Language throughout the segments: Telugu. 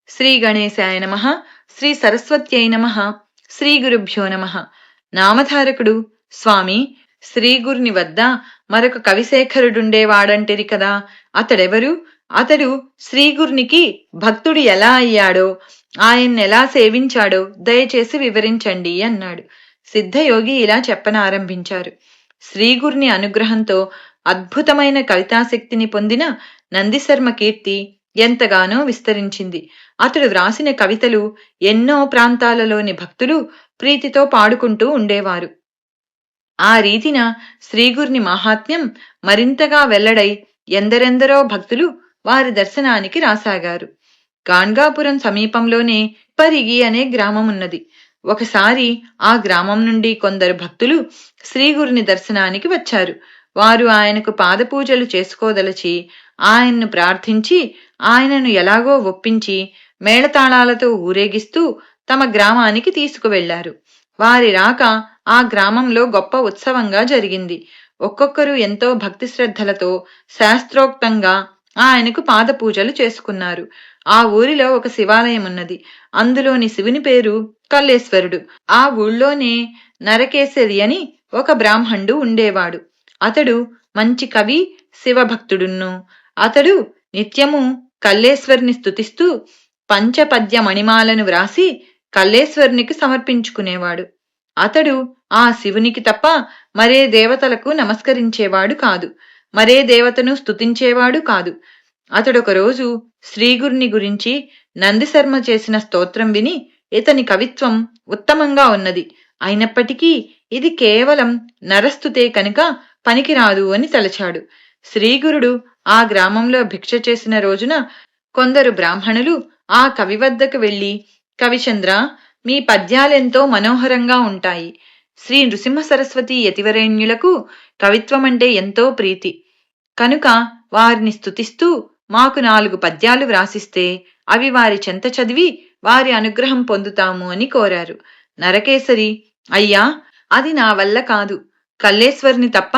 శ్రీ గణేశాయ నమః. శ్రీ సరస్వత్యై నమః. శ్రీ గురుభ్యో నమః. నామధారకుడు స్వామి శ్రీగురుని వద్ద మరొక కవిశేఖరుడుండేవాడంటిరి కదా, అతడెవరు? అతడు శ్రీగురునికి భక్తుడు ఎలా అయ్యాడో, ఆయన్నెలా సేవించాడో దయచేసి వివరించండి అన్నాడు. సిద్ధయోగి ఇలా చెప్పనారంభించారు. శ్రీగురుని అనుగ్రహంతో అద్భుతమైన కవితాశక్తిని పొందిన నందిశర్మ కీర్తి ఎంతగానో విస్తరించింది. అతడు వ్రాసిన కవితలు ఎన్నో ప్రాంతాలలోని భక్తులు ప్రీతితో పాడుకుంటూ ఉండేవారు. ఆ రీతిన శ్రీగురుని మహాత్మ్యం మరింతగా వెల్లడై ఎందరెందరో భక్తులు వారి దర్శనానికి రాసాగారు. గాణ్గాపురం సమీపంలోనే పరిగి అనే గ్రామమున్నది. ఒకసారి ఆ గ్రామం నుండి కొందరు భక్తులు శ్రీగురుని దర్శనానికి వచ్చారు. వారు ఆయనకు పాదపూజలు చేసుకోదలచి ఆయన్ను ప్రార్థించి ఆయనను ఎలాగో ఒప్పించి మేళతాళాలతో ఊరేగిస్తూ తమ గ్రామానికి తీసుకువెళ్లారు. వారి రాక ఆ గ్రామంలో గొప్ప ఉత్సవంగా జరిగింది. ఒక్కొక్కరు ఎంతో భక్తి శ్రద్ధలతో శాస్త్రోక్తంగా ఆయనకు పాదపూజలు చేసుకున్నారు. ఆ ఊరిలో ఒక శివాలయం ఉన్నది. అందులోని శివుని పేరు కల్లేశ్వరుడు. ఆ ఊళ్ళోనే నరకేసరి అని ఒక బ్రాహ్మణుడు ఉండేవాడు. అతడు మంచి కవి, శివభక్తుడున్ను. అతడు నిత్యము కల్లేశ్వరుని స్తుతిస్తూ పంచపద్య మణిమాలను వ్రాసి కల్లేశ్వరునికి సమర్పించుకునేవాడు. అతడు ఆ శివునికి తప్ప మరే దేవతలకు నమస్కరించేవాడు కాదు, మరే దేవతను స్తుతించేవాడు కాదు. అతడొకరోజు శ్రీగురుని గురించి నందిశర్మ చేసిన స్తోత్రం విని ఇతని కవిత్వం ఉత్తమంగా ఉన్నది, అయినప్పటికీ ఇది కేవలం నరస్తుతే కనుక పనికిరాదు అని తలచాడు. శ్రీగురుడు ఆ గ్రామంలో భిక్ష చేసిన రోజున కొందరు బ్రాహ్మణులు ఆ కవి వద్దకు వెళ్లి, కవిచంద్ర, మీ పద్యాలెంతో మనోహరంగా ఉంటాయి. శ్రీ నృసింహ సరస్వతి యతివరేణ్యులకు కవిత్వమంటే ఎంతో ప్రీతి కనుక వారిని స్తుతిస్తూ మాకు 4 పద్యాలు వ్రాసిస్తే అవి వారి చెంత చదివి వారి అనుగ్రహం పొందుతాము అని కోరారు. నరకేసరి, అయ్యా, అది నా వల్ల కాదు. కల్లేశ్వరుని తప్ప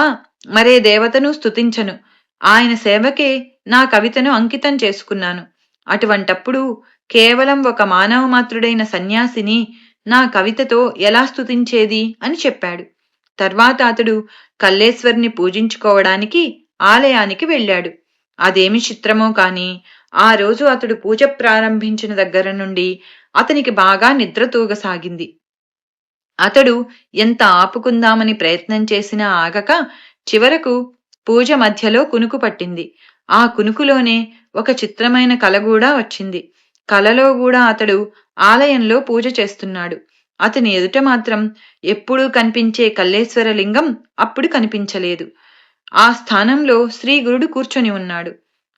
మరే దేవతను స్తుతించను. ఆయన సేవకే నా కవితను అంకితం చేసుకున్నాను. అటువంటప్పుడు కేవలం ఒక మానవ మాత్రుడైన సన్యాసిని నా కవితతో ఎలా స్తుతించేది అని చెప్పాడు. తర్వాత అతడు కల్లేశ్వరుని పూజించుకోవడానికి ఆలయానికి వెళ్ళాడు. అదేమి చిత్రమో కాని ఆ రోజు అతడు పూజ ప్రారంభించిన దగ్గర నుండి అతనికి బాగా నిద్ర తూగసాగింది. అతడు ఎంత ఆపుకుందామని ప్రయత్నం చేసినా ఆగక చివరకు పూజ మధ్యలో కునుకు పట్టింది. ఆ కునుకులోనే ఒక చిత్రమైన కల కూడా వచ్చింది. కలలో కూడా అతడు ఆలయంలో పూజ చేస్తున్నాడు. అతని ఎదుట మాత్రం ఎప్పుడూ కనిపించే కల్లేశ్వర లింగం అప్పుడు కనిపించలేదు. ఆ స్థానంలో శ్రీగురుడు కూర్చొని ఉన్నాడు.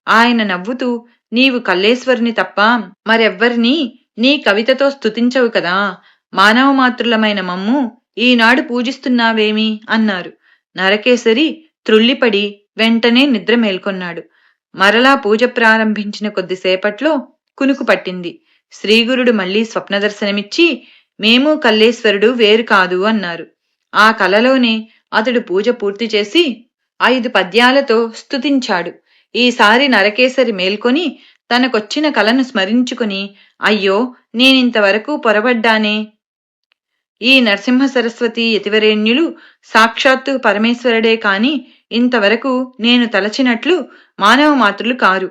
ఆయన నవ్వుతూ, నీవు కల్లేశ్వరుని తప్ప మరెవ్వరినీ నీ కవితతో స్తుతించవు కదా, మానవ మాతృలమైన మమ్ము ఈనాడు పూజిస్తున్నావేమి అన్నారు. నరకేసరి త్రుళ్ళిపడి వెంటనే నిద్ర మేల్కొన్నాడు. మరలా పూజ ప్రారంభించిన కొద్దిసేపట్లో కునుకు పట్టింది. శ్రీగురుడు మళ్లీ స్వప్నదర్శనమిచ్చి, మేము కల్లేశ్వరుడు వేరు కాదు అన్నారు. ఆ కలలోనే అతడు పూజ పూర్తి చేసి 5 పద్యాలతో స్తుతించాడు. ఈసారి నరకేసరి మేల్కొని తనకొచ్చిన కలను స్మరించుకుని, అయ్యో, నేనింతవరకు పొరబడ్డానే. ఈ నరసింహ సరస్వతి యతివరేణ్యులు సాక్షాత్తు పరమేశ్వరుడే కాని ఇంతవరకు నేను తలచినట్లు మానవ మాతృలు కారు.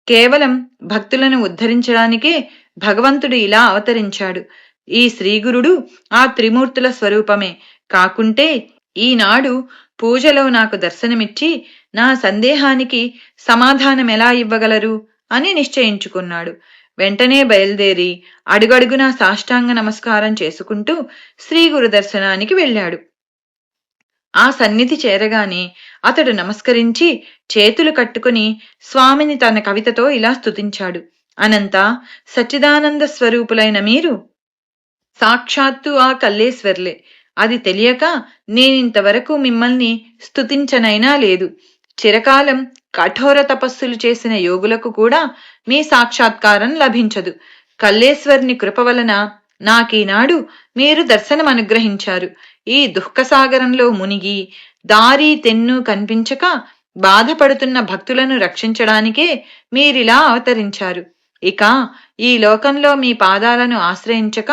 కేవలం భక్తులను ఉద్ధరించడానికే భగవంతుడు ఇలా అవతరించాడు. ఈ శ్రీగురుడు ఆ త్రిమూర్తుల స్వరూపమే కాకుంటే ఈనాడు పూజలో నాకు దర్శనమిచ్చి నా సందేహానికి సమాధానమెలా ఇవ్వగలరు అని నిశ్చయించుకున్నాడు. వెంటనే బయలుదేరి అడుగడుగునా సాష్టాంగ నమస్కారం చేసుకుంటూ శ్రీగురు దర్శనానికి వెళ్ళాడు. ఆ సన్నిధి చేరగానే అతడు నమస్కరించి చేతులు కట్టుకుని స్వామిని తన కవితతో ఇలా స్తుతించాడు. అనంత సచ్చిదానంద స్వరూపులైన మీరు సాక్షాత్తు ఆ కల్లేశ్వర్లే. అది తెలియక నేనింతవరకు మిమ్మల్ని స్తుతించనైనా లేదు. చిరకాలం కఠోర తపస్సులు చేసిన యోగులకు కూడా మీ సాక్షాత్కారం లభించదు. కల్లేశ్వరుని కృప వలన నాకీనాడు మీరు దర్శనం అనుగ్రహించారు. ఈ దుఃఖసాగరంలో మునిగి దారి తెన్ను కనిపించక బాధపడుతున్న భక్తులను రక్షించడానికే మీరిలా అవతరించారు. ఇక ఈ లోకంలో మీ పాదాలను ఆశ్రయించక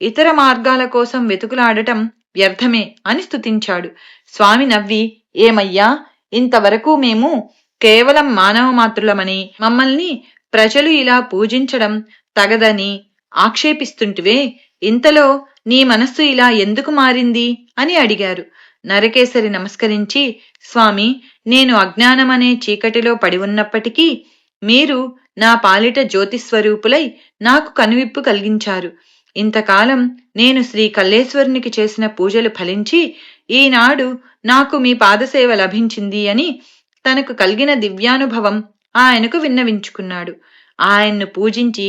ఇతర మార్గాల కోసం వెతుకులాడటం వ్యర్థమే అని స్తుతించాడు. స్వామి నవ్వి, ఏమయ్యా, ఇంతవరకు మేము కేవలం మానవ మాత్రులమని, మమ్మల్ని ప్రజలు ఇలా పూజించడం తగదని ఆక్షేపిస్తుంటివే, ఇంతలో నీ మనస్సు ఇలా ఎందుకు మారింది అని అడిగారు. నరకేసరి నమస్కరించి, స్వామి, నేను అజ్ఞానమనే చీకటిలో పడి ఉన్నప్పటికీ మీరు నా పాలిట జ్యోతిస్వరూపులై నాకు కనువిప్పు కలిగించారు. ఇంతకాలం నేను శ్రీ కల్లేశ్వరునికి చేసిన పూజలు ఫలించి ఈనాడు నాకు మీ పాదసేవ లభించింది అని తనకు కలిగిన దివ్యానుభవం ఆయనకు విన్నవించుకున్నాడు. ఆయన్ను పూజించి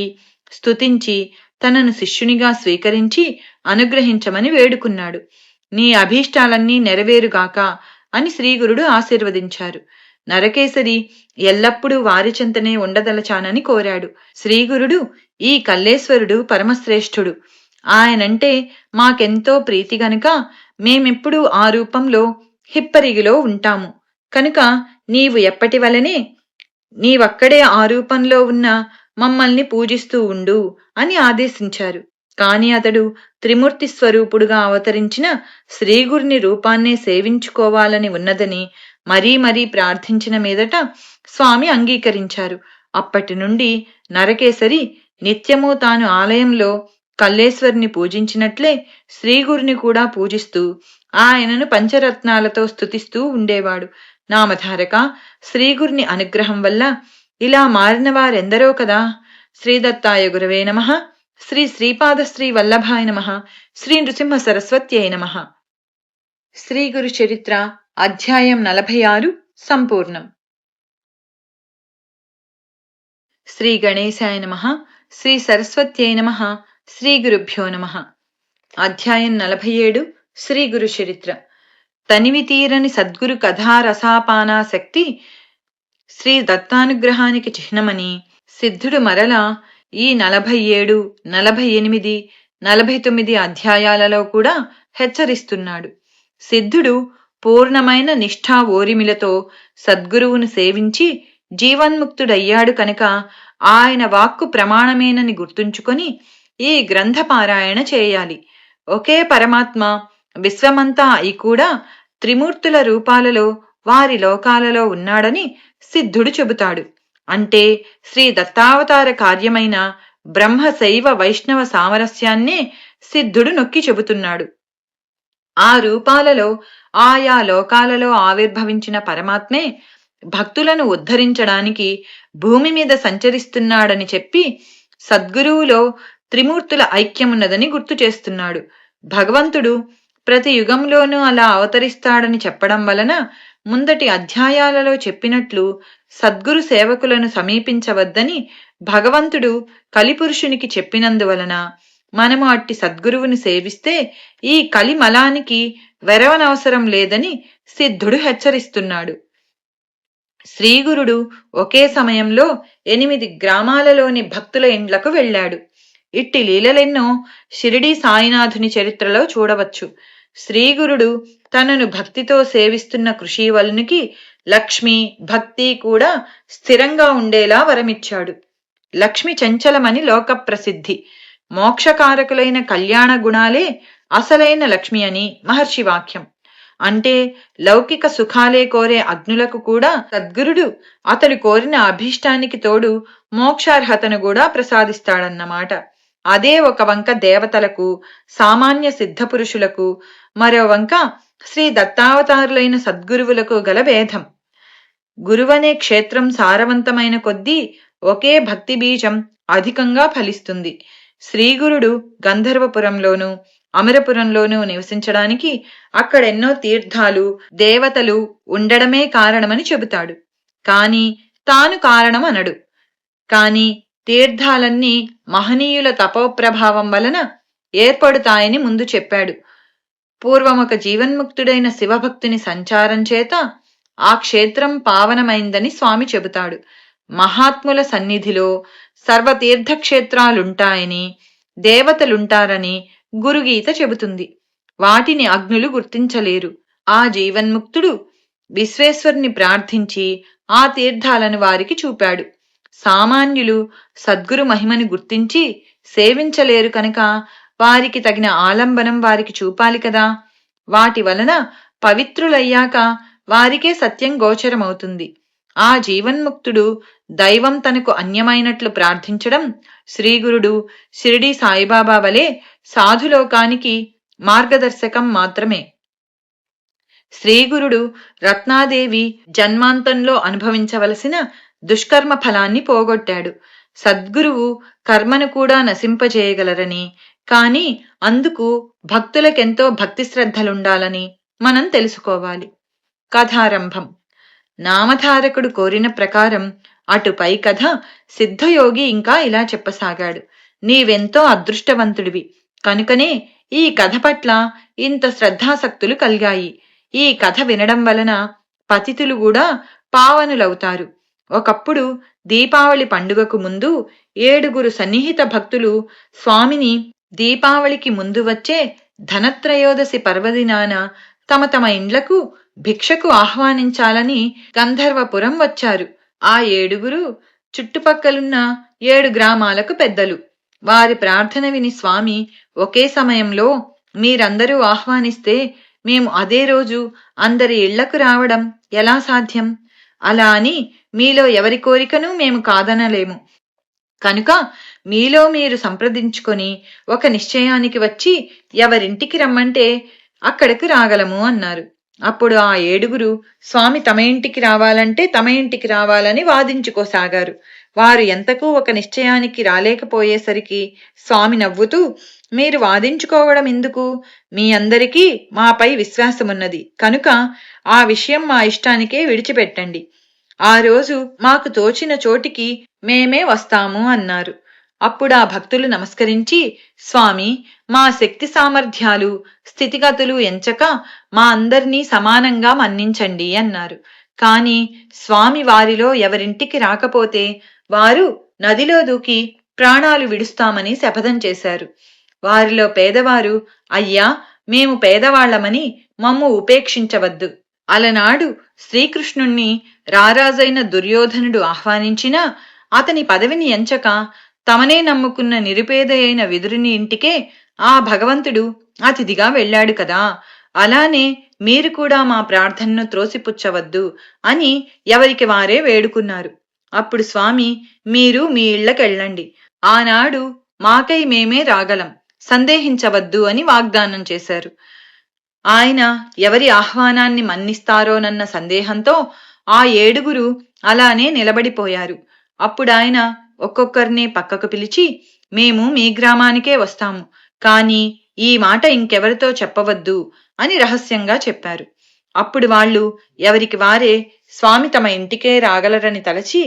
స్తుతించి తనను శిష్యునిగా స్వీకరించి అనుగ్రహించమని వేడుకున్నాడు. నీ అభీష్టాలన్నీ నెరవేరుగాక అని శ్రీగురుడు ఆశీర్వదించారు. నరకేసరి ఎల్లప్పుడూ వారి చెంతనే ఉండదలచానని కోరాడు. శ్రీగురుడు, ఈ కల్లేశ్వరుడు పరమశ్రేష్ఠుడు, ఆయనంటే మాకెంతో ప్రీతి గనుక మేమెప్పుడు ఆ రూపంలో హిప్పరిగిలో ఉంటాము కనుక నీవు ఎప్పటి వలనే నీవక్కడే ఆ రూపంలో ఉన్న మమ్మల్ని పూజిస్తూ ఉండు అని ఆదేశించారు. కాని అతడు త్రిమూర్తి స్వరూపుడుగా అవతరించిన శ్రీగురుని రూపాన్నే సేవించుకోవాలని ఉన్నదని మరీ మరీ ప్రార్థించిన మీదట స్వామి అంగీకరించారు. అప్పటి నుండి నరకేసరి నిత్యము తాను ఆలయంలో కల్లేశ్వరిని పూజించినట్లే శ్రీగురుని కూడా పూజిస్తూ ఆయనను పంచరత్నాలతో స్తుతిస్తూ ఉండేవాడు. నామధారక, శ్రీగురుని అనుగ్రహం వల్ల ఇలా మారిన వారెందరో కదా. శ్రీదత్తాయ గురవే నమః. శ్రీ శ్రీపాదశ్రీ వల్లభాయ నమః. శ్రీ నృసింహ సరస్వత్యై నమః. శ్రీ గురు చరిత్ర అధ్యాయం 46 సంపూర్ణం. శ్రీ గణేశాయ నమః. శ్రీ సరస్వత్యై నమః. శ్రీ గురుభ్యో నమః. అధ్యాయం 47 శ్రీ గురు చరిత్ర. తనివి తీరని సద్గురు కథారసాపానా శక్తి శ్రీ దత్తానుగ్రహానికి చిహ్నమని సిద్ధుడు మరలా ఈ 47, 48, 49 అధ్యాయాలలో కూడా హెచ్చరిస్తున్నాడు. సిద్ధుడు పూర్ణమైన నిష్ఠా ఓరిమిలతో సద్గురువును సేవించి జీవన్ముక్తుడయ్యాడు కనుక ఆయన వాక్కు ప్రమాణమేనని గుర్తుంచుకొని ఈ గ్రంథ పారాయణ చేయాలి. ఒకే పరమాత్మ విశ్వమంతా అయి కూడా త్రిమూర్తుల రూపాలలో వారి లోకాలలో ఉన్నాడని సిద్ధుడు చెబుతాడు. అంటే శ్రీ దత్తావతార కార్యమైన బ్రహ్మ శైవ వైష్ణవ సామరస్యాన్నే సిద్ధుడు నొక్కి చెబుతున్నాడు. ఆ రూపాలలో ఆయా లోకాలలో ఆవిర్భవించిన పరమాత్మే భక్తులను ఉద్ధరించడానికి భూమి మీద సంచరిస్తున్నాడని చెప్పి సద్గురువులో త్రిమూర్తుల ఐక్యమున్నదని గుర్తు చేస్తున్నాడు. భగవంతుడు ప్రతి యుగంలోనూ అలా అవతరిస్తాడని చెప్పడం వలన ముందటి అధ్యాయాలలో చెప్పినట్లు సద్గురు సేవకులను సమీపించవద్దని భగవంతుడు కలిపురుషునికి చెప్పినందువలన మనము అట్టి సద్గురువుని సేవిస్తే ఈ కలిమలానికి వెరవనవసరం లేదని సిద్ధుడు హెచ్చరిస్తున్నాడు. శ్రీగురుడు ఒకే సమయంలో 8 గ్రామాలలోని భక్తుల ఇండ్లకు వెళ్ళాడు. ఇట్టి లీలలెన్నో షిరిడీ సాయినాథుని చరిత్రలో చూడవచ్చు. శ్రీగురుడు తనను భక్తితో సేవిస్తున్న కృషీవలునికి లక్ష్మి భక్తి కూడా స్థిరంగా ఉండేలా వరమిచ్చాడు. లక్ష్మి చంచలమని లోక ప్రసిద్ధి. మోక్షకారకులైన కళ్యాణ గుణాలే అసలైన లక్ష్మి అని మహర్షి వాక్యం. అంటే లౌకిక సుఖాలే కోరే అగ్నులకు కూడా సద్గురుడు అతడు కోరిన అభీష్టానికి తోడు మోక్షార్హతను కూడా ప్రసాదిస్తాడన్నమాట. అదే ఒక వంక దేవతలకు, సామాన్య సిద్ధపురుషులకు, మరో వంక శ్రీ దత్తావతారులైన సద్గురువులకు గల భేదం. గురువనే క్షేత్రం సారవంతమైన కొద్దీ ఒకే భక్తి బీజం అధికంగా ఫలిస్తుంది. శ్రీగురుడు గంధర్వపురంలోనూ అమరపురంలోనూ నివసించడానికి అక్కడెన్నో తీర్థాలు, దేవతలు ఉండడమే కారణమని చెబుతాడు. కాని తాను కారణం అనడు. కాని తీర్థాలన్నీ మహనీయుల తపోప్రభావం వలన ఏర్పడుతాయని ముందు చెప్పాడు. పూర్వమొక జీవన్ముక్తుడైన శివభక్తుని సంచారం చేత ఆ క్షేత్రం పావనమైందని స్వామి చెబుతాడు. మహాత్ముల సన్నిధిలో సర్వతీర్థక్షేత్రాలుంటాయని, దేవతలుంటారని గురుగీత చెబుతుంది. వాటిని అగ్నులు గుర్తించలేరు. ఆ జీవన్ముక్తుడు విశ్వేశ్వరుని ప్రార్థించి ఆ తీర్థాలను వారికి చూపాడు. సామాన్యులు సద్గురు మహిమని గుర్తించి సేవించలేరు కనుక వారికి తగిన ఆలంబనం వారికి చూపాలి కదా. వాటి వలన పవిత్రులయ్యాక వారికే సత్యం గోచరమవుతుంది. ఆ జీవన్ముక్తుడు దైవం తనకు అన్యమైనట్లు ప్రార్థించడం శ్రీగురుడు షిరిడీ సాయిబాబా వలె సాధులోకానికి మార్గదర్శకం మాత్రమే. శ్రీగురుడు రత్నాదేవి జన్మాంతంలో అనుభవించవలసిన దుష్కర్మ ఫలాన్ని పోగొట్టాడు. సద్గురువు కర్మను కూడా నశింపజేయగలరని, కాని అందుకు భక్తులకెంతో భక్తి శ్రద్ధలుండాలని మనం తెలుసుకోవాలి. కథారంభం. నామధారకుడు కోరిన ప్రకారం అటుపై కథ సిద్ధయోగి ఇంకా ఇలా చెప్పసాగాడు. నీవెంతో అదృష్టవంతుడివి కనుకనే ఈ కథ పట్ల ఇంత శ్రద్ధాసక్తులు కలిగాయి. ఈ కథ వినడం వలన పతితులు కూడా పావనులవుతారు. ఒకప్పుడు దీపావళి పండుగకు ముందు 7 సన్నిహిత భక్తులు స్వామిని దీపావళికి ముందు వచ్చే ధనత్రయోదశి పర్వదినాన తమ తమ ఇండ్లకు భిక్షకు ఆహ్వానించాలని గంధర్వపురం వచ్చారు. ఆ 7 చుట్టుపక్కలున్న 7 గ్రామాలకు పెద్దలు. వారి ప్రార్థన విని స్వామి ఒకే సమయంలో మీరందరూ ఆహ్వానిస్తే మేము అదే రోజు అందరి ఇళ్లకు రావడం ఎలా సాధ్యం? అలా అని మీలో ఎవరి కోరికను మేము కాదనలేము. కనుక మీలో మీరు సంప్రదించుకొని ఒక నిశ్చయానికి వచ్చి ఎవరింటికి రమ్మంటే అక్కడికి రాగలము అన్నారు. అప్పుడు ఆ 7 స్వామి తమ ఇంటికి రావాలంటే తమ ఇంటికి రావాలని వాదించుకోసాగారు. వారు ఎంతకు ఒక నిశ్చయానికి రాలేకపోయేసరికి స్వామి నవ్వుతూ, మీరు వాదించుకోవడం ఎందుకు? మీ అందరికీ మాపై విశ్వాసమున్నది కనుక ఆ విషయం మా ఇష్టానికే విడిచిపెట్టండి. ఆ రోజు మాకు తోచిన చోటికి మేమే వస్తాము అన్నారు. అప్పుడా భక్తులు నమస్కరించి, స్వామి మా శక్తి సామర్థ్యాలు స్థితిగతులు ఎంచక మా అందరినీ సమానంగా మన్నించండి అన్నారు. కాని స్వామి వారిలో ఎవరింటికి రాకపోతే వారు నదిలో దూకి ప్రాణాలు విడుస్తామని శపథం చేశారు. వారిలో పేదవారు, అయ్యా మేము పేదవాళ్లమని మమ్ము ఉపేక్షించవద్దు. అలనాడు శ్రీకృష్ణుణ్ణి రారాజైన దుర్యోధనుడు ఆహ్వానించినా అతని పదవిని ఎంచక తమనే నమ్ముకున్న నిరుపేద అయిన విదురుని ఇంటికే ఆ భగవంతుడు అతిథిగా వెళ్ళాడు కదా. అలానే మీరు కూడా మా ప్రార్థనను త్రోసిపుచ్చవద్దు అని ఎవరికి వారే వేడుకున్నారు. అప్పుడు స్వామి, మీరు మీ ఇళ్లకెళ్ళండి, ఆనాడు మాకై మేమే రాగలం, సందేహించవద్దు అని వాగ్దానం చేశారు. ఆయన ఎవరి ఆహ్వానాన్ని మన్నిస్తారోనన్న సందేహంతో ఆ 7 అలానే నిలబడిపోయారు. అప్పుడాయన ఒక్కొక్కరిని పక్కకు పిలిచి, మేము మీ గ్రామానికే వస్తాము, కాని ఈ మాట ఇంకెవరితో చెప్పవద్దు అని రహస్యంగా చెప్పారు. అప్పుడు వాళ్ళు ఎవరికి వారే స్వామి తమ ఇంటికే రాగలరని తలచి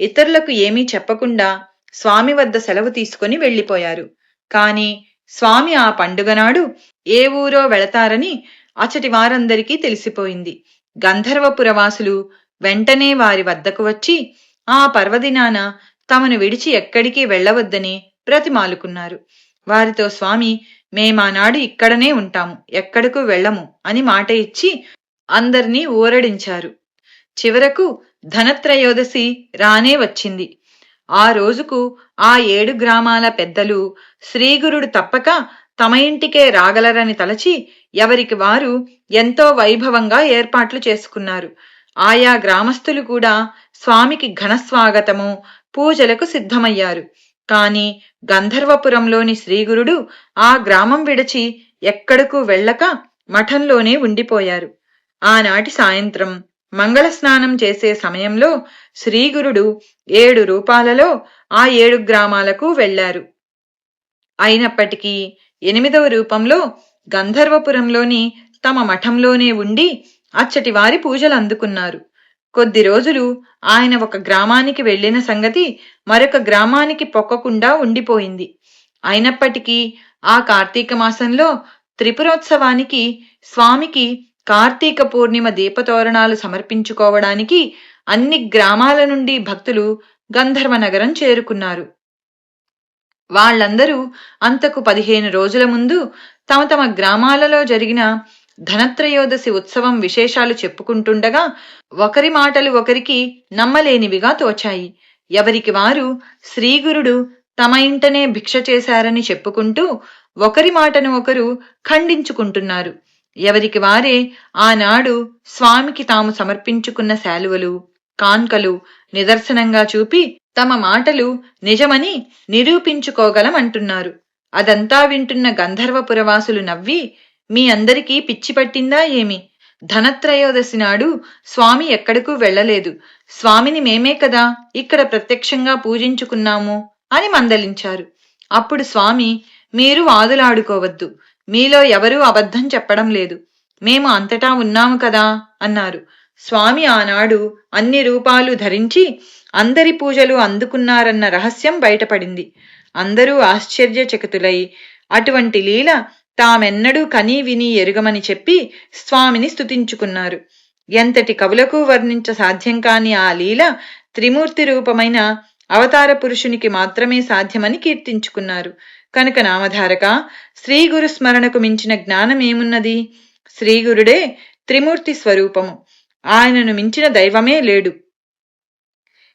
ఇతరులకు ఏమీ చెప్పకుండా స్వామి వద్ద సెలవు తీసుకుని వెళ్లిపోయారు. కాని స్వామి ఆ పండుగనాడు ఏ ఊరో వెళతారని అచటి వారందరికీ తెలిసిపోయింది. గంధర్వపురవాసులు వెంటనే వారి వద్దకు వచ్చి ఆ పర్వదినాన తమను విడిచి ఎక్కడికి వెళ్లవద్దని బ్రతిమాలుకున్నారు. వారితో స్వామి, మేమానాడు ఇక్కడనే ఉంటాము, ఎక్కడకు వెళ్ళము అని మాట ఇచ్చి అందర్నీ ఊరడించారు. చివరకు ధనత్రయోదశి రానే వచ్చింది. ఆ రోజుకు ఆ 7 గ్రామాల పెద్దలు శ్రీగురుడు తప్పక తమ ఇంటికే రాగలరని తలచి ఎవరికి వారు ఎంతో వైభవంగా ఏర్పాట్లు చేసుకున్నారు. ఆయా గ్రామస్తులు కూడా స్వామికి ఘనస్వాగతము పూజలకు సిద్ధమయ్యారు. కాని గంధర్వపురంలోని శ్రీగురుడు ఆ గ్రామం విడిచి ఎక్కడకు వెళ్ళక మఠంలోనే ఉండిపోయారు. ఆనాటి సాయంత్రం మంగళ స్నానం చేసే సమయంలో శ్రీగురుడు 7 రూపాలలో ఆ 7 గ్రామాలకు వెళ్లారు. అయినప్పటికీ 8వ రూపంలో గంధర్వపురంలోని తమ మఠంలోనే ఉండి అచ్చటి వారి పూజలు అందుకున్నారు. కొద్ది రోజులు ఆయన ఒక గ్రామానికి వెళ్లిన సంగతి మరొక గ్రామానికి పొక్కకుండా ఉండిపోయింది. అయినప్పటికీ ఆ కార్తీక మాసంలో త్రిపురోత్సవానికి స్వామికి కార్తీక పూర్ణిమ దీపతోరణాలు సమర్పించుకోవడానికి అన్ని గ్రామాల నుండి భక్తులు గంధర్వనగరం చేరుకున్నారు. వాళ్లందరూ అంతకు 15 రోజుల ముందు తమ తమ గ్రామాలలో జరిగిన ధనత్రయోదశి ఉత్సవం విశేషాలు చెప్పుకుంటుండగా ఒకరి మాటలు ఒకరికి నమ్మలేనివిగా తోచాయి. ఎవరికి వారు శ్రీగురుడు తమ ఇంటనే భిక్ష చేశారని చెప్పుకుంటూ ఒకరి మాటను ఒకరు ఖండించుకుంటున్నారు. ఎవరికి వారే ఆనాడు స్వామికి తాము సమర్పించుకున్న శాలువలు, కాన్కలు నిదర్శనంగా చూపి తమ మాటలు నిజమని నిరూపించుకోగలమంటున్నారు. అదంతా వింటున్న గంధర్వపురవాసులు నవ్వి, మీ అందరికీ పిచ్చి పట్టిందా ఏమి? ధనత్రయోదశి నాడు స్వామి ఎక్కడకు వెళ్లలేదు. స్వామిని మేమే కదా ఇక్కడ ప్రత్యక్షంగా పూజించుకున్నాము అని మందలించారు. అప్పుడు స్వామి, మీరు వాదులాడుకోవద్దు. మీలో ఎవరూ అబద్ధం చెప్పడం లేదు. మేము అంతటా ఉన్నాము కదా అన్నారు. స్వామి ఆనాడు అన్ని రూపాలు ధరించి అందరి పూజలు అందుకున్నారన్న రహస్యం బయటపడింది. అందరూ ఆశ్చర్యచకితులై అటువంటి లీల తామెన్నడూ కనీ విని ఎరుగమని చెప్పి స్వామిని స్తుతించుకున్నారు. ఎంతటి కవులకు వర్ణించ సాధ్యం కాని ఆ లీల త్రిమూర్తి రూపమైన అవతార పురుషునికి మాత్రమే సాధ్యమని కీర్తించుకున్నారు. కనుక నామధారక, శ్రీగురు స్మరణకు మించిన జ్ఞానమేమున్నది? శ్రీగురుడే త్రిమూర్తి స్వరూపము. ఆయనను మించిన దైవమే లేడు.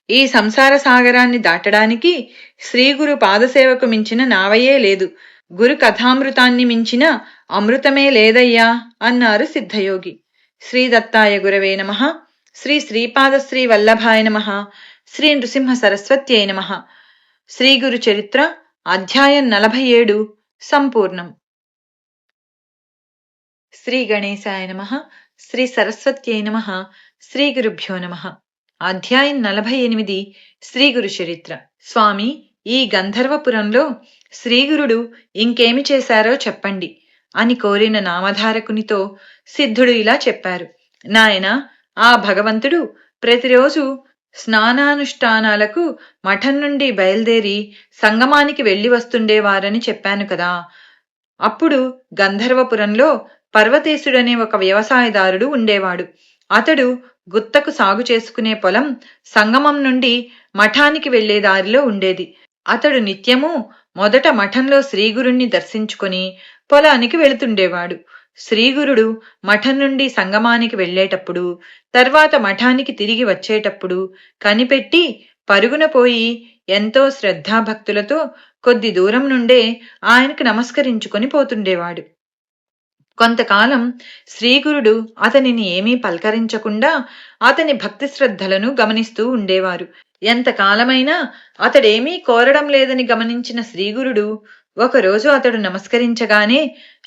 ఈ సంసార సాగరాన్ని దాటడానికి శ్రీగురు పాదసేవకు మించిన నావయే లేదు. గురు కథామృతాన్ని మించిన అమృతమే లేదయ్యా అన్నారు సిద్ధయోగి. శ్రీ దత్తాయ గురవే నమః. శ్రీ శ్రీపాదశ్రీ వల్లభాయ నమః. శ్రీ నృసింహ సరస్వత్యై నమః. శ్రీ గురు చరిత్ర అధ్యాయం 47 సంపూర్ణం. శ్రీ గణేశాయ నమః. శ్రీ సరస్వత్యై నమః. శ్రీ గురుభ్యో నమః. అధ్యాయం 48 శ్రీ గురు చరిత్ర. స్వామి, ఈ గంధర్వపురంలో శ్రీగురుడు ఇంకేమి చేశారో చెప్పండి అని కోరిన నామధారకునితో సిద్ధుడు ఇలా చెప్పారు. నాయనా, ఆ భగవంతుడు ప్రతిరోజు స్నానానుష్ఠానాలకు మఠం నుండి బయలుదేరి సంగమానికి వెళ్లి వస్తుండేవారని చెప్పాను కదా. అప్పుడు గంధర్వపురంలో పర్వతేశుడనే ఒక వ్యవసాయదారుడు ఉండేవాడు. అతడు గుత్తకు సాగు చేసుకునే పొలం సంగమం నుండి మఠానికి వెళ్లే దారిలో ఉండేది. అతడు నిత్యము మొదట మఠంలో శ్రీగురుణ్ణి దర్శించుకొని పొలానికి వెళుతుండేవాడు. శ్రీగురుడు మఠం నుండి సంగమానికి వెళ్లేటప్పుడు, తర్వాత మఠానికి తిరిగి వచ్చేటప్పుడు కనిపెట్టి పరుగున పోయి ఎంతో శ్రద్ధాభక్తులతో కొద్ది దూరం నుండే ఆయనకు నమస్కరించుకొని పోతుండేవాడు. కొంతకాలం శ్రీగురుడు అతనిని ఏమీ పలకరించకుండా అతని భక్తి శ్రద్ధలను గమనిస్తూ ఉండేవారు. ఎంతకాలమైనా అతడేమీ కోరడం లేదని గమనించిన శ్రీగురుడు ఒకరోజు అతడు నమస్కరించగానే,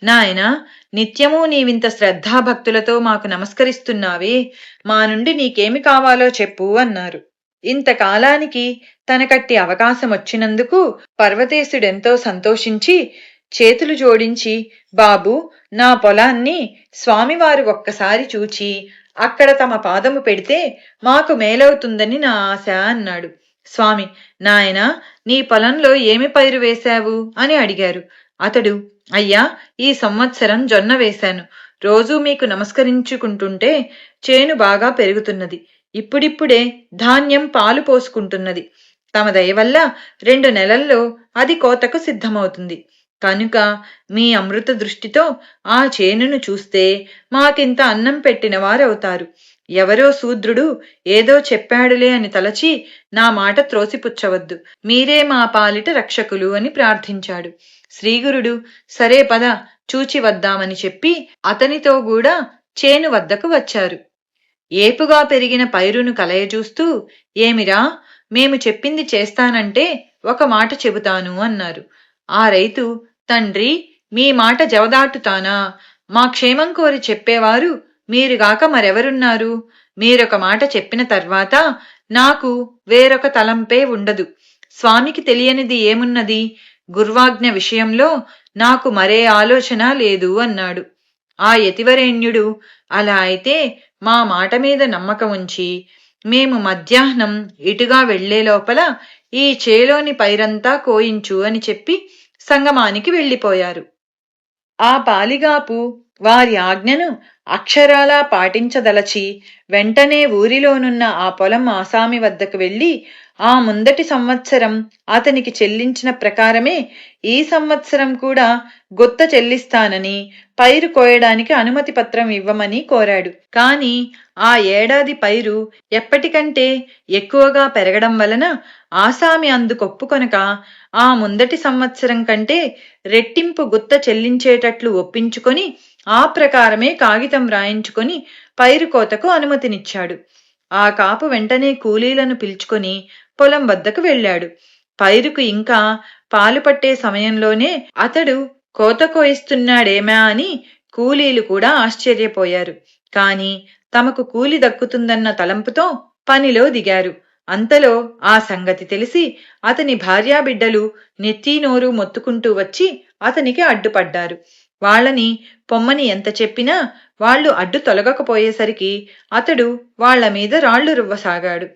నాయనా, నిత్యమూ నీవింత శ్రద్ధాభక్తులతో మాకు నమస్కరిస్తున్నావే, మా నుండి నీకేమి కావాలో చెప్పు అన్నారు. ఇంతకాలానికి తనకట్టి అవకాశం వచ్చినందుకు పర్వతేశుడెంతో సంతోషించి చేతులు జోడించి, బాబు, నా పొలాన్ని స్వామివారు ఒక్కసారి చూచి అక్కడ తమ పాదము పెడితే మాకు మేలవుతుందని నా ఆశ అన్నాడు. స్వామి, నాయనా, నీ పొలంలో ఏమి పైరు వేశావు అని అడిగారు. అతడు, అయ్యా, ఈ సంవత్సరం జొన్న వేశాను. రోజూ మీకు నమస్కరించుకుంటుంటే చేను బాగా పెరుగుతున్నది. ఇప్పుడిప్పుడే ధాన్యం పాలు పోసుకుంటున్నది. తమ దయవల్ల 2 నెలల్లో అది కోతకు సిద్ధమవుతుంది. కనుక మీ అమృత దృష్టితో ఆ చేనును చూస్తే మాకింత అన్నం పెట్టిన వారవుతారు. ఎవరో శూద్రుడు ఏదో చెప్పాడులే అని తలచి నా మాట త్రోసిపుచ్చవద్దు. మీరే మా పాలిట రక్షకులు అని ప్రార్థించాడు. శ్రీగురుడు, సరే పద, చూచి వద్దామని చెప్పి అతనితో కూడా చేను వద్దకు వచ్చారు. ఏపుగా పెరిగిన పైరును కలయజూస్తూ, ఏమిరా, మేము చెప్పింది చేస్తానంటే ఒక మాట చెబుతాను అన్నారు. ఆ రైతు, తండ్రి, మీ మాట జవదాటుతానా? మా క్షేమం కోరి చెప్పేవారు మీరుగాక మరెవరున్నారు? మీరొక మాట చెప్పిన తర్వాత నాకు వేరొక తలంపే ఉండదు. స్వామికి తెలియనిది ఏమున్నది? గుర్వాజ్ఞ విషయంలో నాకు మరే ఆలోచన లేదు అన్నాడు. ఆ యతివరేణ్యుడు, అలా అయితే మా మాట మీద నమ్మకం ఉంచి మేము మధ్యాహ్నం ఇటుగా వెళ్లే లోపల ఈ చేలోని పైరంతా కోయించు అని చెప్పి సంగమానికి వెళ్లిపోయారు. ఆ పాలిగాపు వారి ఆజ్ఞను అక్షరాలా పాటించదలచి వెంటనే ఊరిలోనున్న ఆ పొలం ఆసామి వద్దకు వెళ్లి ఆ ముందటి సంవత్సరం అతనికి చెల్లించిన ప్రకారమే ఈ సంవత్సరం కూడా గుత్త చెల్లిస్తానని పైరు కోయడానికి అనుమతి పత్రం ఇవ్వమని కోరాడు. కాని ఆ ఏడాది పైరు ఎప్పటికంటే ఎక్కువగా పెరగడం వలన ఆసామి అందుకొప్పుకొనక ఆ ముందటి సంవత్సరం కంటే రెట్టింపు గుత్త చెల్లించేటట్లు ఒప్పించుకొని ఆ ప్రకారమే కాగితం రాయించుకొని పైరు కోతకు అనుమతినిచ్చాడు. ఆ కాపు వెంటనే కూలీలను పిలుచుకొని పొలం వద్దకు వెళ్ళాడు. పైరుకు ఇంకా పాలు పట్టే సమయంలోనే అతడు కోత కోయిస్తున్నాడేమా అని కూలీలు కూడా ఆశ్చర్యపోయారు. కాని తమకు కూలి దక్కుతుందన్న తలంపుతో పనిలో దిగారు. అంతలో ఆ సంగతి తెలిసి అతని భార్యాబిడ్డలు నెత్తీనోరు మొత్తుకుంటూ వచ్చి అతనికి అడ్డుపడ్డారు. వాళ్ళని పొమ్మని ఎంత చెప్పినా వాళ్ళు అడ్డు తొలగకపోయేసరికి అతడు వాళ్ల మీద రాళ్లు రువ్వసాగాడు.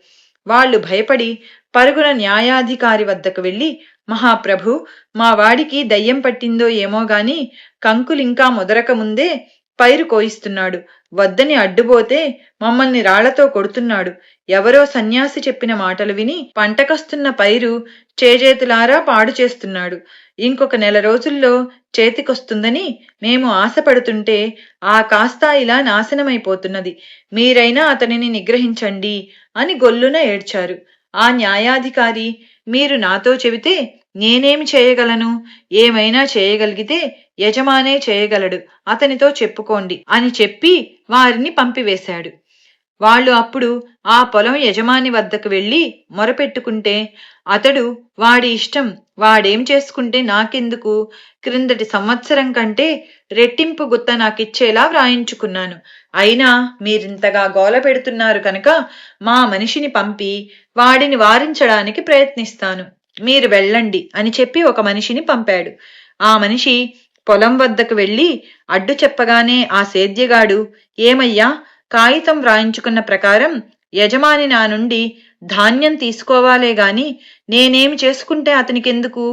వాళ్ళు భయపడి పరుగున న్యాయాధికారి వద్దకు వెళ్లి, మహాప్రభు, మా వాడికి దయ్యం పట్టిందో ఏమోగాని కంకులింకా ముదరక ముందే పైరు కోయిస్తున్నాడు. వద్దని అడ్డుపోతే మమ్మల్ని రాళ్లతో కొడుతున్నాడు. ఎవరో సన్యాసి చెప్పిన మాటలు విని పంటకస్తున్న పైరు చేజేతులారా పాడు చేస్తున్నాడు. ఇంకొక నెల రోజుల్లో చేతికొస్తుందని మేము ఆశపడుతుంటే ఆ కాస్త ఇలా నాశనమైపోతున్నది. మీరైనా అతనిని నిగ్రహించండి అని గొల్లున ఏడ్చారు. ఆ న్యాయాధికారి, మీరు నాతో చెబితే నేనేమి చేయగలను? ఏమైనా చేయగలిగితే యజమానే చేయగలడు, అతనితో చెప్పుకోండి అని చెప్పి వారిని పంపివేశాడు. వాళ్ళు అప్పుడు ఆ పొలం యజమాని వద్దకు వెళ్లి మొరపెట్టుకుంటే అతడు, వాడి ఇష్టం, వాడేం చేసుకుంటే నాకెందుకు? క్రిందటి సంవత్సరం కంటే రెట్టింపు గుత్త నాకిచ్చేలా వ్రాయించుకున్నాను. అయినా మీరింతగా గోల పెడుతున్నారు కనుక మా మనిషిని పంపి వాడిని వారించడానికి ప్రయత్నిస్తాను. మీరు వెళ్ళండి అని చెప్పి ఒక మనిషిని పంపాడు. ఆ మనిషి పొలం వద్దకు వెళ్లి అడ్డు చెప్పగానే ఆ సేద్యగాడు, ఏమయ్యా, కాగితం వ్రాయించుకున్న ప్రకారం యజమాని నా నుండి ధాన్యం తీసుకోవాలే గాని నేనేమి చేసుకుంటే అతనికెందుకు?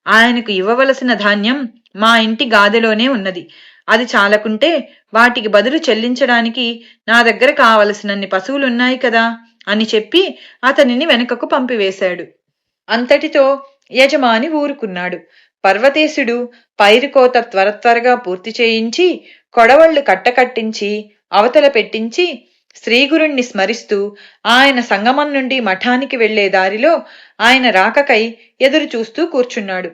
ఆయనకు ఇవ్వవలసిన ధాన్యం మా ఇంటి గాదెలోనే ఉన్నది. అది చాలకుంటే వాటికి బదులు చెల్లించడానికి నా దగ్గర కావలసినన్ని పశువులున్నాయి కదా అని చెప్పి అతనిని వెనుకకు పంపివేశాడు. అంతటితో యజమాని ఊరుకున్నాడు. పర్వతేశుడు పైరుకోత త్వరగా పూర్తి చేయించి కొడవళ్లు కట్టకట్టించి అవతల పెట్టించి శ్రీగురుణ్ణి స్మరిస్తూ ఆయన సంగమం నుండి మఠానికి వెళ్లే దారిలో ఆయన రాకకై ఎదురు చూస్తూ కూర్చున్నాడు.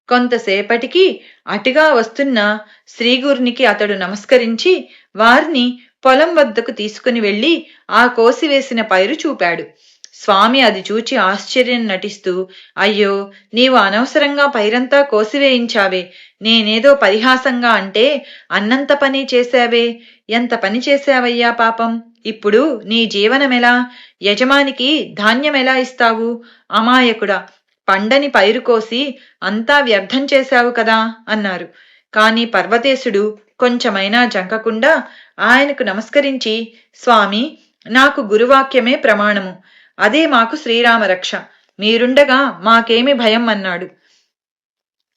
కొంతసేపటికి అటుగా వస్తున్న శ్రీగురునికి అతడు నమస్కరించి వారిని పొలం వద్దకు తీసుకుని వెళ్లి ఆ కోసివేసిన పైరు చూపాడు. స్వామి అది చూచి ఆశ్చర్యం నటిస్తూ, అయ్యో, నీవు అనవసరంగా పైరంతా కోసివేయించావే. నేనేదో పరిహాసంగా అంటే అన్నంత పని చేశావే. ఎంత పని చేశావయ్యా పాపం. ఇప్పుడు నీ జీవనమెలా? యజమానికి ధాన్యమెలా ఇస్తావు? అమాయకుడా, పండని పైరు కోసి అంతా వ్యర్థం చేశావు కదా అన్నారు. కాని పర్వతేశుడు కొంచెమైనా జంకకుండా ఆయనకు నమస్కరించి, స్వామి, నాకు గురువాక్యమే ప్రమాణము. అదే మాకు శ్రీరామరక్ష. మీరుండగా మాకేమి భయం అన్నాడు.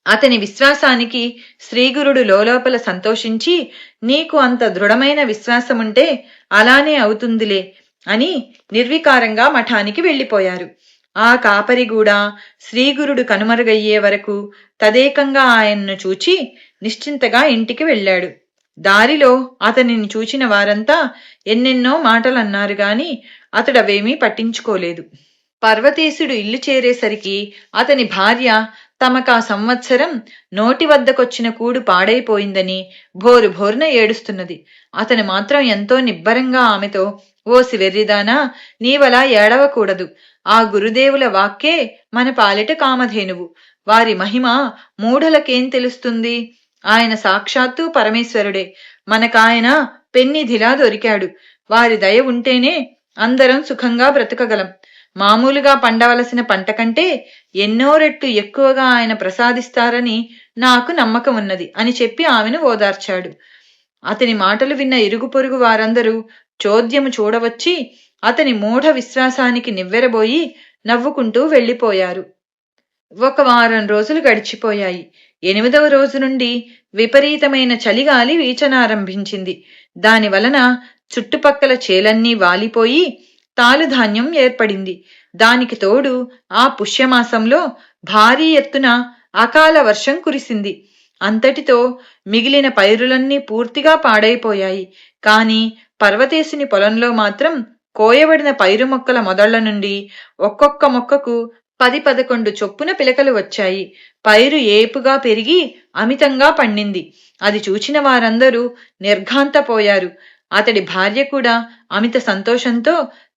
అతని విశ్వాసానికి శ్రీగురుడు లోలోపల సంతోషించి, నీకు అంత దృఢమైన విశ్వాసముంటే అలానే అవుతుందిలే అని నిర్వికారంగా మఠానికి వెళ్లిపోయారు. ఆ కాపరిగూడా శ్రీగురుడు కనుమరుగయ్యే వరకు తదేకంగా ఆయన్ను చూచి నిశ్చింతగా ఇంటికి వెళ్ళాడు. దారిలో అతనిని చూచిన వారంతా ఎన్నెన్నో మాటలన్నారు గాని అతడవేమీ పట్టించుకోలేదు. పర్వతేశుడు ఇల్లు చేరేసరికి అతని భార్య తమకా సంవత్సరం నోటి వద్దకొచ్చిన కూడు పాడైపోయిందని భోరు భోరున ఏడుస్తున్నది. అతను మాత్రం ఎంతో నిబ్బరంగా ఆమెతో, ఓసి వెర్రిదానా, నీవలా ఏడవకూడదు. ఆ గురుదేవుల వాక్కే మన పాలిట కామధేనువు. వారి మహిమ మూఢలకేం తెలుస్తుంది? ఆయన సాక్షాత్తు పరమేశ్వరుడే. మనకాయన పెన్నిధిలా దొరికాడు. వారి దయ ఉంటేనే అందరం సుఖంగా బ్రతకగలం. మామూలుగా పండవలసిన పంట కంటే ఎన్నో రెట్లు ఎక్కువగా ఆయన ప్రసాదిస్తారని నాకు నమ్మకం ఉన్నది అని చెప్పి ఆమెను ఓదార్చాడు. అతని మాటలు విన్న ఇరుగు పొరుగు వారందరూ చోద్యము చూడవచ్చి అతని మూఢ విశ్వాసానికి నివ్వెరబోయి నవ్వుకుంటూ వెళ్లిపోయారు. 1 వారం రోజులు గడిచిపోయాయి. 8వ రోజు నుండి విపరీతమైన చలిగాలి వీచనారంభించింది. దానివలన చుట్టుపక్కల చేలన్నీ వాలిపోయి తాలుధాన్యం ఏర్పడింది. దానికి తోడు ఆ పుష్యమాసంలో భారీ ఎత్తున అకాల వర్షం కురిసింది. అంతటితో మిగిలిన పైరులన్నీ పూర్తిగా పాడైపోయాయి. కాని పర్వతేశుని పొలంలో మాత్రం కోయబడిన పైరు మొక్కల మొదళ్ల నుండి ఒక్కొక్క మొక్కకు 10-11 చొప్పున పిలకలు వచ్చాయి. పైరు ఏపుగా పెరిగి అమితంగా పండింది. అది చూచిన వారందరూ నిర్ఘాంతపోయారు. అతడి భార్య కూడా అమిత సంతోషంతో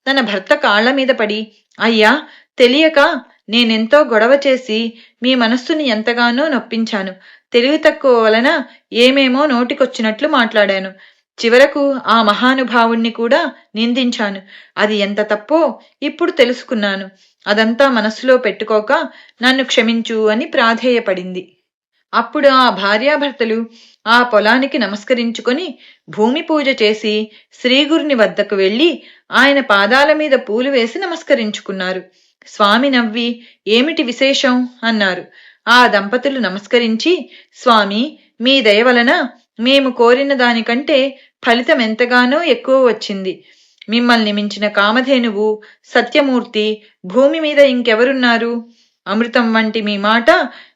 తన భర్త కాళ్ల మీద పడి, అయ్యా, తెలియక నేనెంతో గొడవ చేసి మీ మనస్సుని ఎంతగానో నొప్పించాను. తెలివి తక్కువ వలన ఏమేమో నోటికొచ్చినట్లు మాట్లాడాను. చివరకు ఆ మహానుభావుణ్ణి కూడా నిందించాను. అది ఎంత తప్పో ఇప్పుడు తెలుసుకున్నాను. అదంతా మనస్సులో పెట్టుకోక నన్ను క్షమించు అని ప్రాధేయపడింది. అప్పుడు ఆ భార్యాభర్తలు ఆ పొలానికి నమస్కరించుకొని భూమి పూజ చేసి శ్రీగురుని వద్దకు వెళ్లి ఆయన పాదాల మీద పూలు వేసి నమస్కరించుకున్నారు. స్వామి నవ్వి, ఏమిటి విశేషం అన్నారు. ఆ దంపతులు నమస్కరించి, స్వామి, మీ దయ వలన మేము కోరిన దానికంటే ఫలితం ఎంతగానో ఎక్కువ వచ్చింది. మిమ్మల్ని మించిన కామధేనువు, సత్యమూర్తి భూమి మీద ఇంకెవరున్నారు? అమృతం వంటి మీ మాట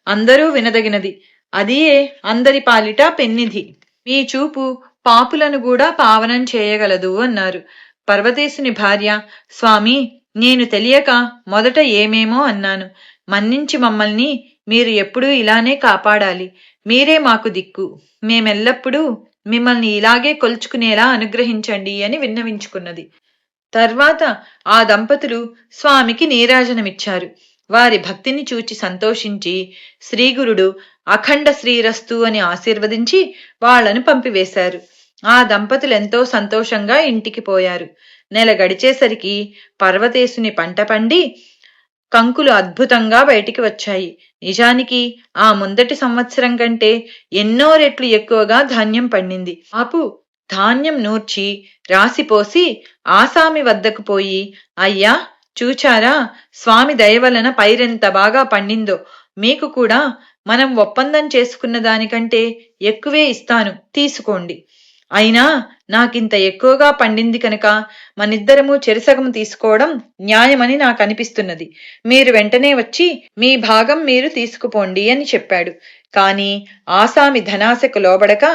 అందరూ వినదగినది. అదియే అందరి పాలిట పెన్నిధి. మీ చూపు పాపులను కూడా పావనం చేయగలదు అన్నారు. పర్వతేశుని భార్య, స్వామి, నేను తెలియక మొదట ఏమేమో అన్నాను. మన్నించి మమ్మల్ని మీరు ఎప్పుడూ ఇలానే కాపాడాలి. మీరే మాకు దిక్కు. మేమెల్లప్పుడూ మిమ్మల్ని ఇలాగే కొలుచుకునేలా అనుగ్రహించండి అని విన్నవించుకున్నది. తర్వాత ఆ దంపతులు స్వామికి నీరాజనమిచ్చారు. వారి భక్తిని చూచి సంతోషించి శ్రీగురుడు అఖండ శ్రీరస్తు అని ఆశీర్వదించి వాళ్లను పంపివేశారు. ఆ దంపతులెంతో సంతోషంగా ఇంటికి పోయారు. నెల గడిచేసరికి పర్వతేశుని పంట పండి కంకులు అద్భుతంగా బయటికి వచ్చాయి. నిజానికి ఆ ముందటి సంవత్సరం కంటే ఎన్నో రెట్లు ఎక్కువగా ధాన్యం పండింది. ఆపు ధాన్యం నూర్చి రాసిపోసి ఆసామి వద్దకు పోయి, అయ్యా, చూచారా, స్వామి దయవలన పైరెంత బాగా పండిందో. మీకు కూడా మనం ఒప్పందం చేసుకున్న దానికంటే ఎక్కువే ఇస్తాను, తీసుకోండి. అయినా నాకింత ఎక్కువగా పండింది కనుక మనిద్దరము చెరిసగము తీసుకోవడం న్యాయమని నాకు అనిపిస్తున్నది. మీరు వెంటనే వచ్చి మీ భాగం మీరు తీసుకుపోండి అని చెప్పాడు. కాని ఆసామి ధనాశకు లోబడక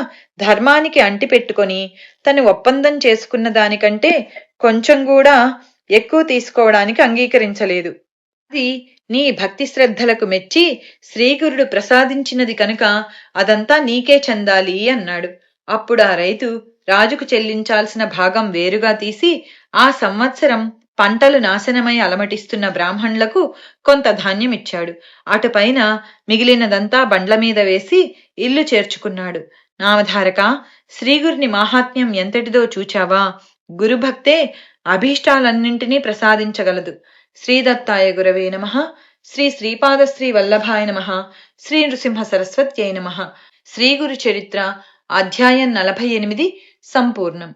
ధర్మానికి అంటిపెట్టుకొని తను ఒప్పందం చేసుకున్న దానికంటే కొంచెం కూడా ఎక్కువ తీసుకోవడానికి అంగీకరించలేదు. అది నీ భక్తి శ్రద్ధలకు మెచ్చి శ్రీగురుడు ప్రసాదించినది కనుక అదంతా నీకే చెందాలి అన్నాడు. అప్పుడు ఆ రైతు రాజుకు చెల్లించాల్సిన భాగం వేరుగా తీసి ఆ సంవత్సరం పంటలు నాశనమై అలమటిస్తున్న బ్రాహ్మణులకు కొంత ధాన్యం ఇచ్చాడు. అటుపైన మిగిలినదంతా బండ్ల మీద వేసి ఇల్లు చేర్చుకున్నాడు. నామధారక, శ్రీగురుని మాహాత్మ్యం ఎంతటిదో చూచావా? గురుభక్తే అభీష్టాలన్నింటినీ ప్రసాదించగలదు. శ్రీదత్తాయ గురవే నమః. శ్రీ శ్రీపాదశ్రీ వల్లభాయ నమః. శ్రీ నృసింహ సరస్వత్యై నమః. శ్రీ గురు చరిత్ర అధ్యాయం 48 సంపూర్ణం.